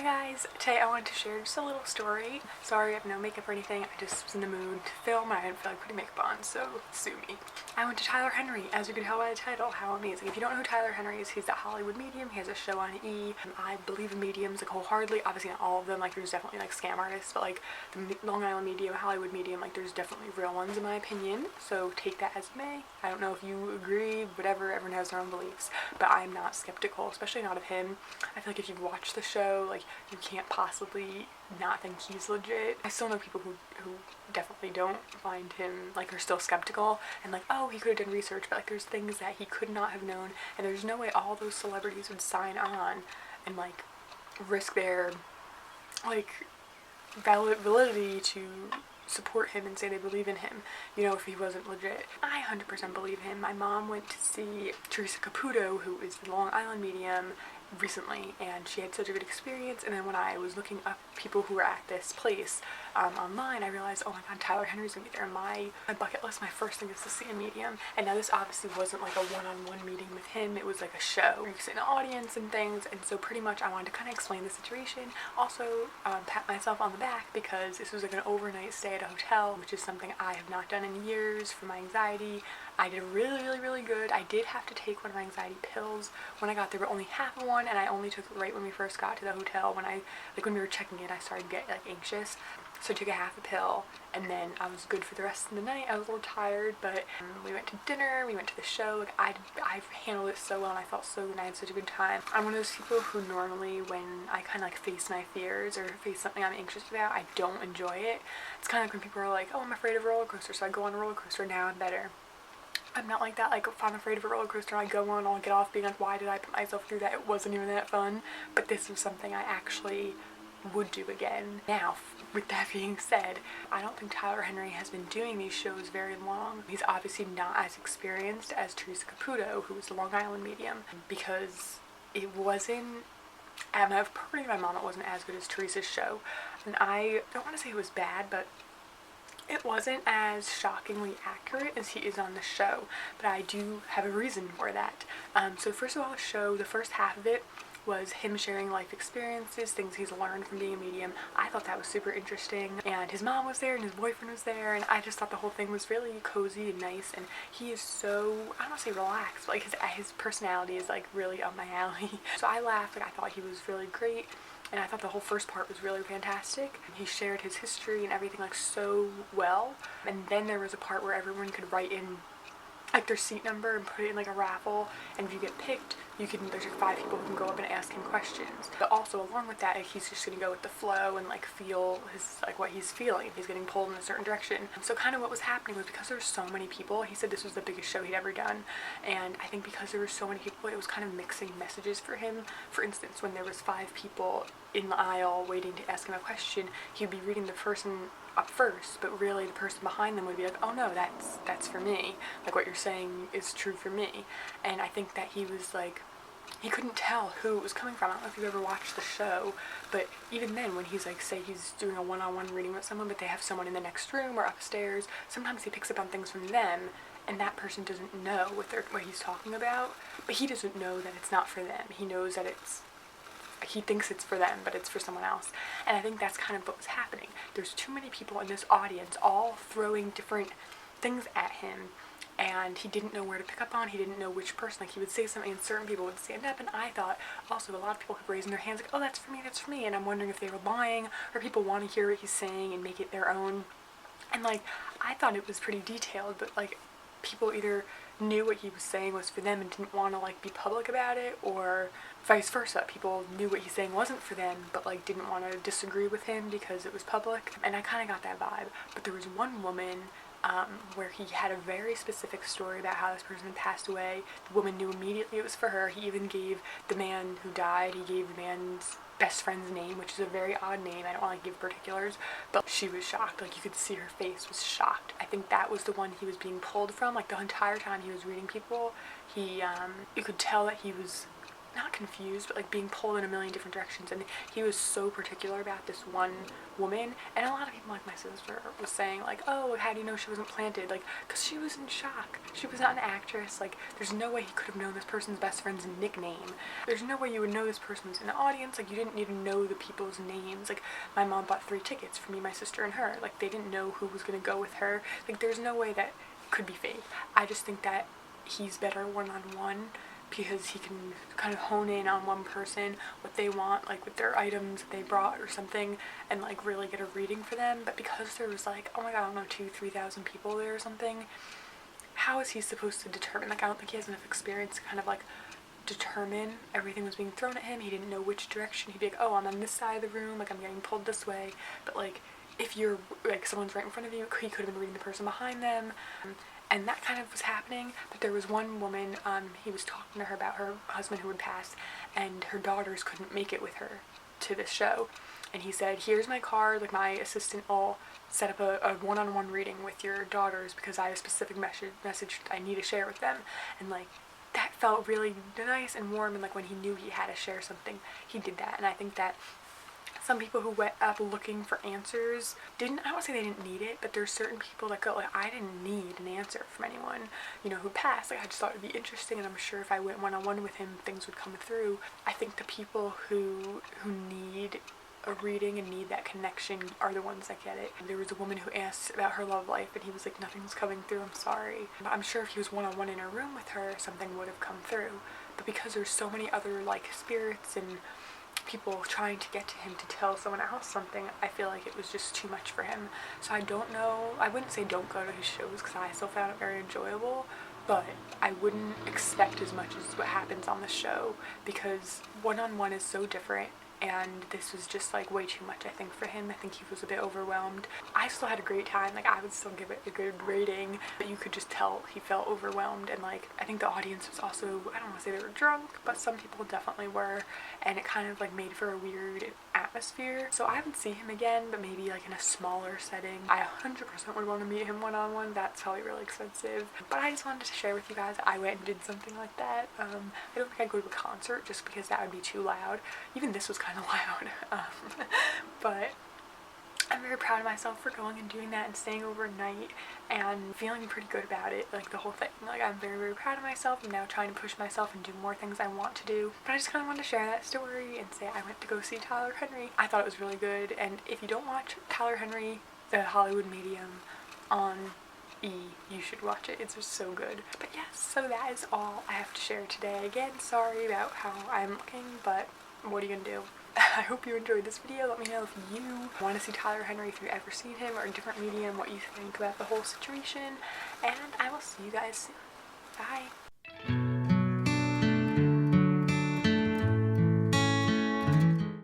Hi guys, today I wanted to share just a little story. Sorry I have no makeup or anything, I just was in the mood to film and I didn't feel like putting makeup on, so sue me. I went to Tyler Henry, as you can tell by the title. How amazing. If you don't know who Tyler Henry is, he's that Hollywood medium. He has a show on E! I believe in mediums like wholeheartedly. Obviously not all of them, like there's definitely like scam artists, but like the Long Island medium, Hollywood medium, like there's definitely real ones in my opinion, so take that as it may. I don't know if you agree, whatever, everyone has their own beliefs, but I'm not skeptical, especially not of him. I feel like if you've watched the show, like you can't possibly not think he's legit. I still know people who definitely don't find him, like, are still skeptical and like, oh, he could have done research, but like there's things that he could not have known, and there's no way all those celebrities would sign on and like risk their like validity to support him and say they believe in him, you know, if he wasn't legit. I 100% believe him. My mom went to see Teresa Caputo, who is the Long Island medium, recently, and she had such a good experience. And then when I was looking up people who were at this place online, I realized, oh my god, Tyler Henry's gonna be there. My bucket list, my first thing is to see a medium. And now this obviously wasn't like a one-on-one meeting with him, it was like a show. You could sit in the audience and things, and so pretty much I wanted to kind of explain the situation. Also pat myself on the back because this was like an overnight stay at a hotel, which is something I have not done in years for my anxiety. I did really good. I did have to take one of my anxiety pills when I got there, but only half of one, and I only took it right when we first got to the hotel. When we were checking in, I started to get like anxious, so I took a half a pill, and then I was good for the rest of the night. I was a little tired, but we went to dinner, we went to the show. Like I handled it so well, and I felt so good, and I had such a good time. I'm one of those people who normally, when I kind of like face my fears or face something I'm anxious about, I don't enjoy it. It's kind of like when people are like, oh, I'm afraid of a roller coaster, so I go on a roller coaster. Now I'm better. I'm not like that. Like, if I'm afraid of a roller coaster, I go on, I'll get off being like, why did I put myself through that? It wasn't even that fun. But this was something I actually would do again. Now, with that being said, I don't think Tyler Henry has been doing these shows very long. He's obviously not as experienced as Teresa Caputo, who was the Long Island medium, because it wasn't, and I've heard my mom, it wasn't as good as Teresa's show. And I don't want to say it was bad, but it wasn't as shockingly accurate as he is on the show, but I do have a reason for that. So first of all, the show, the first half of it was him sharing life experiences, things he's learned from being a medium. I thought that was super interesting, and his mom was there and his boyfriend was there, and I just thought the whole thing was really cozy and nice, and he is so, I don't want to say relaxed, but like his personality is like really up my alley. So I laughed, like I thought he was really great. And I thought the whole first part was really fantastic. He shared his history and everything like so well. And then there was a part where everyone could write in like their seat number and put it in like a raffle, and if you get picked, there's like 5 people who can go up and ask him questions. But also along with that, like, he's just gonna go with the flow and like feel his, like what he's feeling, if he's getting pulled in a certain direction. So kind of what was happening was, because there were so many people, he said this was the biggest show he'd ever done, and I think because there were so many people, it was kind of mixing messages for him. For instance, when there was 5 people in the aisle waiting to ask him a question, he'd be reading the person up first, but really the person behind them would be like, oh no, that's for me, like what you're saying is true for me. And I think that he was like, he couldn't tell who it was coming from. I don't know if you ever watched the show, but even then, when he's like, say he's doing a one-on-one reading with someone, but they have someone in the next room or upstairs, sometimes he picks up on things from them, and that person doesn't know what he's talking about, but he doesn't know that it's not for them. He knows that he thinks it's for them, but it's for someone else. And I think that's kind of what was happening. There's too many people in this audience all throwing different things at him, and he didn't know where to pick up on. He didn't know which person. Like, he would say something and certain people would stand up, and I thought also a lot of people kept raising their hands like, oh, that's for me, that's for me. And I'm wondering if they were lying or people want to hear what he's saying and make it their own. And like, I thought it was pretty detailed, but like, people either knew what he was saying was for them and didn't want to like be public about it, or vice versa. People knew what he's saying wasn't for them, but like didn't want to disagree with him because it was public. And I kind of got that vibe. But there was one woman where he had a very specific story about how this person had passed away. The woman knew immediately it was for her. He even gave the man who died, he gave the man's best friend's name, which is a very odd name. I don't want to give particulars, but she was shocked. Like, you could see her face was shocked. I think that was the one he was being pulled from. Like, the entire time he was reading people, you could tell that he was not confused, but like being pulled in a million different directions. And he was so particular about this one woman, and a lot of people, like my sister, was saying like, oh, how do you know she wasn't planted? Like, because she was in shock. She was not an actress. Like, there's no way he could have known this person's best friend's nickname. There's no way you would know this person was in the audience. Like, you didn't even know the people's names. Like, my mom bought 3 tickets for me, my sister, and her. Like, they didn't know who was gonna go with her. Like, there's no way that could be fake. I just think that he's better one-on-one because he can kind of hone in on one person, what they want, like with their items they brought or something, and like really get a reading for them. But because there was like, oh my god, I don't know, 2,000-3,000 people there or something, how is he supposed to determine? Like, I don't think he has enough experience to kind of like determine. Everything was being thrown at him. He didn't know which direction. He'd be like, oh, I'm on this side of the room, like I'm getting pulled this way. But like, if you're like someone's right in front of you, he could have been reading the person behind them. And that kind of was happening. But there was one woman, he was talking to her about her husband who had passed, and her daughters couldn't make it with her to this show. And he said, here's my card, like my assistant will set up a one-on-one reading with your daughters because I have a specific message I need to share with them. And like, that felt really nice and warm, and like when he knew he had to share something, he did that. And I think that some people who went up looking for answers I don't want to say they didn't need it, but there's certain people that go like, I didn't need an answer from anyone, you know, who passed. Like, I just thought it'd be interesting, and I'm sure if I went one-on-one with him, things would come through. I think the people who need a reading and need that connection are the ones that get it. There was a woman who asked about her love life, and he was like, nothing's coming through, I'm sorry. I'm sure if he was one-on-one in a room with her, something would have come through. But because there's so many other like spirits and people trying to get to him to tell someone else something, I feel like it was just too much for him. So I don't know, I wouldn't say don't go to his shows because I still found it very enjoyable, but I wouldn't expect as much as what happens on the show because one-on-one is so different. And this was just like way too much, I think, for him. I think he was a bit overwhelmed. I still had a great time. Like, I would still give it a good rating, but you could just tell he felt overwhelmed. And like, I think the audience was also, I don't want to say they were drunk, but some people definitely were. And it kind of like made for a weird atmosphere. So I would see him again, but maybe like in a smaller setting. I 100% would want to meet him one-on-one. That's probably really expensive. But I just wanted to share with you guys that I went and did something like that. I don't think I'd go to a concert just because that would be too loud. Even this was kind of loud. But I'm very proud of myself for going and doing that and staying overnight and feeling pretty good about it, like the whole thing. Like, I'm very, very proud of myself. I'm now trying to push myself and do more things I want to do. But I just kind of wanted to share that story and say I went to go see Tyler Henry. I thought it was really good, and if you don't watch Tyler Henry, The Hollywood Medium on E, you should watch it. It's just so good. But yes, so that is all I have to share today. Again, sorry about how I'm looking, but what are you gonna do? I hope you enjoyed this video. Let me know if you want to see Tyler Henry, if you've ever seen him, or a different medium, what you think about the whole situation. And I will see you guys soon. Bye!